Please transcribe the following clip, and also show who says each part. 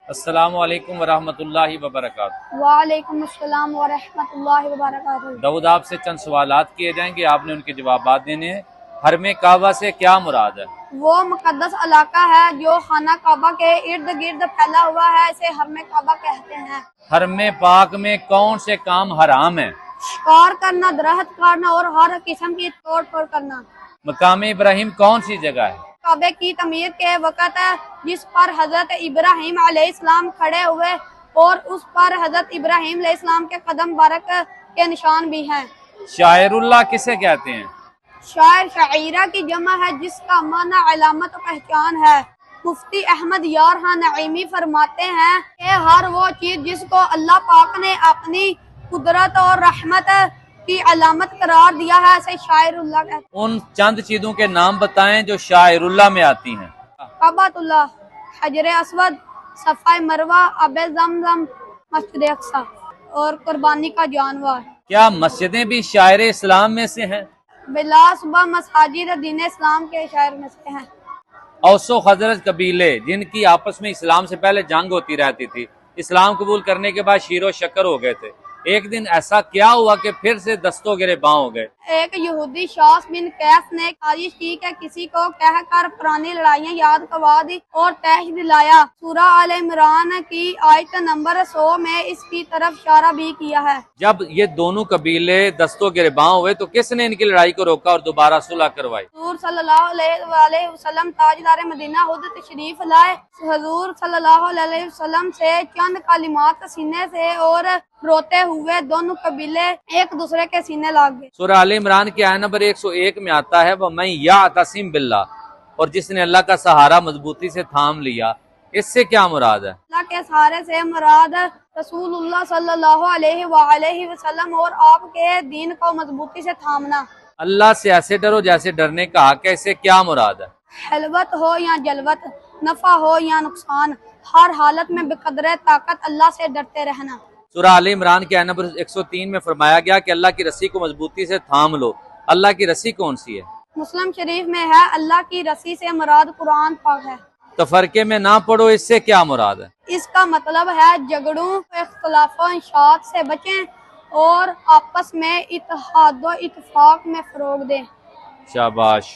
Speaker 1: السلام علیکم ورحمۃ اللہ وبرکاتہ۔
Speaker 2: وعلیکم السلام ورحمۃ اللہ وبرکاتہ۔
Speaker 1: داؤد آپ سے چند سوالات کیے جائیں گے، آپ نے ان کے جوابات دینے ہیں۔ حرم کعبہ سے کیا مراد ہے؟
Speaker 2: وہ مقدس علاقہ ہے جو خانہ کعبہ کے ارد گرد پھیلا ہوا ہے، اسے حرم کعبہ کہتے ہیں۔
Speaker 1: حرم پاک میں کون سے کام حرام ہیں؟
Speaker 2: شکار کرنا، درخت کاٹنا اور ہر قسم کی توڑ پھوڑ کرنا۔
Speaker 1: مقام ابراہیم کون سی جگہ ہے؟
Speaker 2: کعبے کی تعمیر کے وقت جس پر حضرت ابراہیم علیہ السلام کھڑے ہوئے اور اس پر حضرت ابراہیم علیہ السلام کے قدم مبارک کے نشان بھی ہیں۔
Speaker 1: شاعر اللہ کسے کہتے ہیں؟
Speaker 2: شاعر شاعرہ کی جمع ہے جس کا معنی علامت و پہچان ہے۔ مفتی احمد یار خان نعیمی فرماتے ہیں کہ ہر وہ چیز جس کو اللہ پاک نے اپنی قدرت اور رحمت کی علامت قرار دیا ہے اسے شاعر اللہ کہتے ہیں۔
Speaker 1: ان چند چیزوں کے نام بتائیں جو شاعر اللہ میں آتی ہیں۔
Speaker 2: کعبۃ اللہ، حجر اسود، صفا مروہ، آب زمزم، مسجد اقصی اور قربانی کا جانور۔
Speaker 1: کیا مسجدیں بھی شاعر اسلام میں سے ہیں؟
Speaker 2: بلا صبح مساجد دین اسلام کے شاعر میں سے ہیں۔
Speaker 1: اوس و خزرج قبیلے جن کی آپس میں اسلام سے پہلے جنگ ہوتی رہتی تھی، اسلام قبول کرنے کے بعد شیر و شکر ہو گئے تھے۔ ایک دن ایسا کیا ہوا کہ پھر سے دستوں گرے باں ہو گئے؟
Speaker 2: ایک یہودی شاس بن قیس نے سازش کی کہ کسی کو کہہ کر پرانی لڑائیاں یاد کروا دی اور تحش دلایا۔ سورہ آل عمران کی آیت نمبر 100 میں اس کی طرف اشارہ بھی کیا ہے۔ جب
Speaker 1: یہ دونوں قبیلے دستوں گرے باں ہوئے تو کس نے ان کی لڑائی کو روکا اور دوبارہ صلح کروائی؟
Speaker 2: حضور صلی اللہ علیہ وسلم تاجدار مدینہ خود تشریف لائے۔ حضور صلی اللہ علیہ وسلم سے چند کلمات سینے سے اور روتے ہوئے دونوں قبیلے ایک دوسرے کے سینے لگ گئے۔
Speaker 1: سورہ آل عمران کی آیت نمبر 101 میں آتا ہے وَمَن يَعْتَصِم بِاللَّهِ، اور جس نے اللہ کا سہارا مضبوطی سے تھام لیا۔ اس سے کیا مراد ہے؟
Speaker 2: اللہ کے سہارے سے مراد رسول اللہ صلی اللہ علیہ وآلہ وسلم اور آپ کے دین کو مضبوطی سے تھامنا۔
Speaker 1: اللہ سے ایسے ڈرو جیسے ڈرنے کا حق ہے، اس سے کیا مراد ہے؟
Speaker 2: حلوت ہو یا جلوت، نفع ہو یا نقصان، ہر حالت میں بقدر طاقت اللہ سے ڈرتے رہنا۔
Speaker 1: سورہ آل عمران کے آیت نمبر 103 میں فرمایا گیا کہ اللہ کی رسی کو مضبوطی سے تھام لو۔ اللہ کی رسی کون سی ہے؟
Speaker 2: مسلم شریف میں ہے اللہ کی رسی سے مراد قرآن پاک ہے۔
Speaker 1: تفرقے میں نہ پڑو، اس سے کیا مراد ہے؟
Speaker 2: اس کا مطلب ہے جھگڑوں، اختلاف و انشاءات سے بچیں اور آپس میں اتحاد و اتفاق میں فروغ دیں۔
Speaker 1: شاباش۔